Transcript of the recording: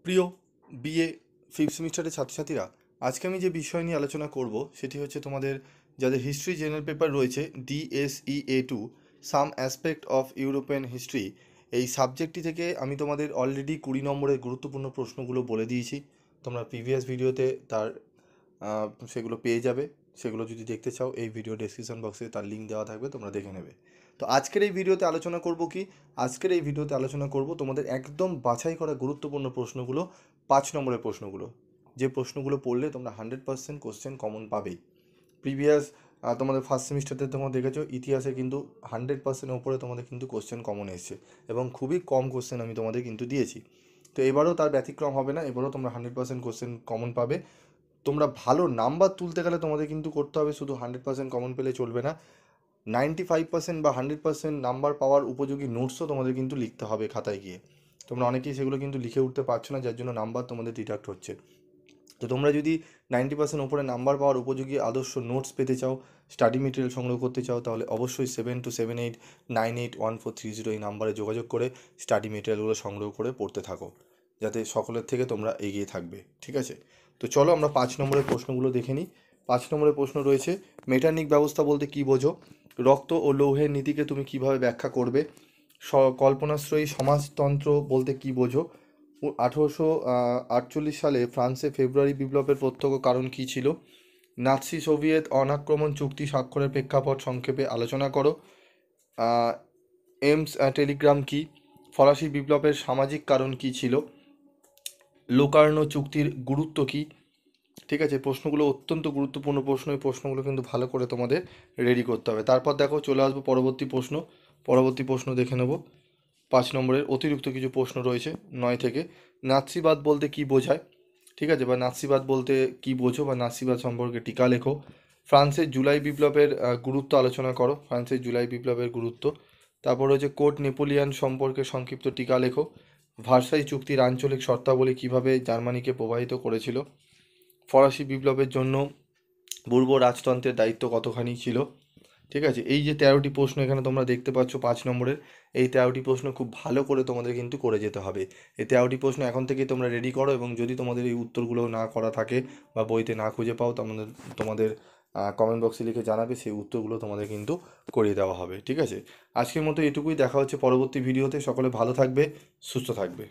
প্রিয় BA fifth সেমিস্টারের ছাত্রছাত্রীরা, আজকে আমি যে বিষয় নিয়ে আলোচনা করব সেটি হচ্ছে তোমাদের যাদের হিস্ট্রি জেনারেল পেপার রয়েছে DSEA2 some aspect of European history, এই সাবজেক্টটি থেকে আমি তোমাদের অলরেডি 20 নম্বরের গুরুত্বপূর্ণ প্রশ্নগুলো বলে দিয়েছি। তোমরা প্রিভিয়াস ভিডিওতে তার সেগুলো পেয়ে যাবে। সেগুলো যদি দেখতে চাও এই ভিডিও ডেসক্রিপশন বক্সে তার লিঙ্ক দেওয়া থাকবে, তোমরা দেখে নেবে। তো আজকের এই ভিডিওতে আলোচনা করব কি, আজকের এই ভিডিওতে আলোচনা করব তোমাদের একদম বাছাই করা গুরুত্বপূর্ণ প্রশ্নগুলো, 5 নম্বরের প্রশ্নগুলো, যে প্রশ্নগুলো পড়লে তোমরা 100% কোশ্চেন কমন পাবেই। প্রিভিয়াস তোমাদের ফার্স্ট সেমিস্টারতে তোমরা দেখেছো ইতিহাসে কিন্তু 100%-এর ওপরে তোমাদের কিন্তু কোশ্চেন কমন এসছে, এবং খুবই কম কোশ্চেন আমি তোমাদের কিন্তু দিয়েছি। তো এবারও তার ব্যতিক্রম হবে না, এবারও তোমরা 100% কোশ্চেন কমন পাবে। তোমরা ভালো নাম্বার তুলতে গেলে তোমাদের কিন্তু করতে হবে, শুধু 100% কমন পেলে চলবে না, 95% বা 100% নাম্বার পাওয়ার উপযোগী নোটসও তোমাদের কিন্তু লিখতে হবে খাতায় গিয়ে। তোমরা অনেকেই সেগুলো কিন্তু লিখে উঠতে পারছো না, যার জন্য নাম্বার তোমাদের ডিডাক্ট হচ্ছে। তো তোমরা যদি 90% ওপরে নাম্বার পাওয়ার উপযোগী আদর্শ নোটস পেতে চাও, স্টাডি মেটেরিয়াল সংগ্রহ করতে চাও, তাহলে অবশ্যই 7278981430 এই নাম্বারে যোগাযোগ করে স্টাডি মেটেরিয়ালগুলো সংগ্রহ করে পড়তে থাকো, যাতে সকলের থেকে তোমরা এগিয়ে থাকবে। ঠিক আছে, তো চলো আমরা 5 নম্বরের প্রশ্নগুলো দেখে নিই। 5 নম্বরের প্রশ্ন রয়েছে, মেটার্নিক ব্যবস্থা বলতে কী বোঝো? রক্ত ও লৌহের নীতিকে তুমি কিভাবে ব্যাখ্যা করবে? কল্পনাশ্রয়ী সমাজতন্ত্র বলতে কী বোঝো? 1848 সালে ফ্রান্সে ফেব্রুয়ারি বিপ্লবের প্রত্যক্ষ কারণ কী ছিল? নাৎসি সোভিয়েত অনাক্রমণ চুক্তি স্বাক্ষরের প্রেক্ষাপট সংক্ষেপে আলোচনা করো। এমস টেলিগ্রাম কি? ফরাসি বিপ্লবের সামাজিক কারণ কী ছিল? লোকার্নো চুক্তির গুরুত্ব কী? ঠিক আছে, প্রশ্নগুলো অত্যন্ত গুরুত্বপূর্ণ প্রশ্ন, এই প্রশ্নগুলো কিন্তু ভালো করে তোমাদের রেডি করতে হবে। তারপর দেখো চলে আসবো পরবর্তী প্রশ্ন। পরবর্তী প্রশ্ন দেখে নেব। 5 নম্বরের অতিরিক্ত কিছু প্রশ্ন রয়েছে 9 থেকে। নাৎসিবাদ বলতে কী বোঝায়? ঠিক আছে, বা নাৎসিবাদ বলতে কী বোঝো, বা নাৎসিবাদ সম্পর্কে টিকা লেখো। ফ্রান্সের জুলাই বিপ্লবের গুরুত্ব আলোচনা করো, ফ্রান্সের জুলাই বিপ্লবের গুরুত্ব। তারপর হচ্ছে কোর্ট নেপোলিয়ান সম্পর্কে সংক্ষিপ্ত টিকা লেখো। ভার্সাই চুক্তির আঞ্চলিক শর্তাবলী কীভাবে জার্মানিকে প্রভাবিত করেছিল? ফরাসি বিপ্লবের জন্য পূর্ব রাজতন্ত্রের দায়িত্ব কতখানি ছিল? ঠিক আছে, এই যে 13টি প্রশ্ন এখানে তোমরা দেখতে পাচ্ছ 5 নম্বরের, এই 13টি প্রশ্ন খুব ভালো করে তোমাদের কিন্তু করে যেতে হবে। এই 13টি প্রশ্ন এখন থেকেই তোমরা রেডি করো, এবং যদি তোমাদের এই উত্তরগুলো না করা থাকে বা বইতে না খুঁজে পাও, তোমাদের কমেন্ট বক্সে লিখে জানাবে, সেই উত্তরগুলো তোমাদের কিন্তু করিয়ে দেওয়া হবে। ঠিক আছে, আজকের মতো এটুকুই, দেখা হচ্ছে পরবর্তী ভিডিওতে। সকলে ভালো থাকবে, সুস্থ থাকবে।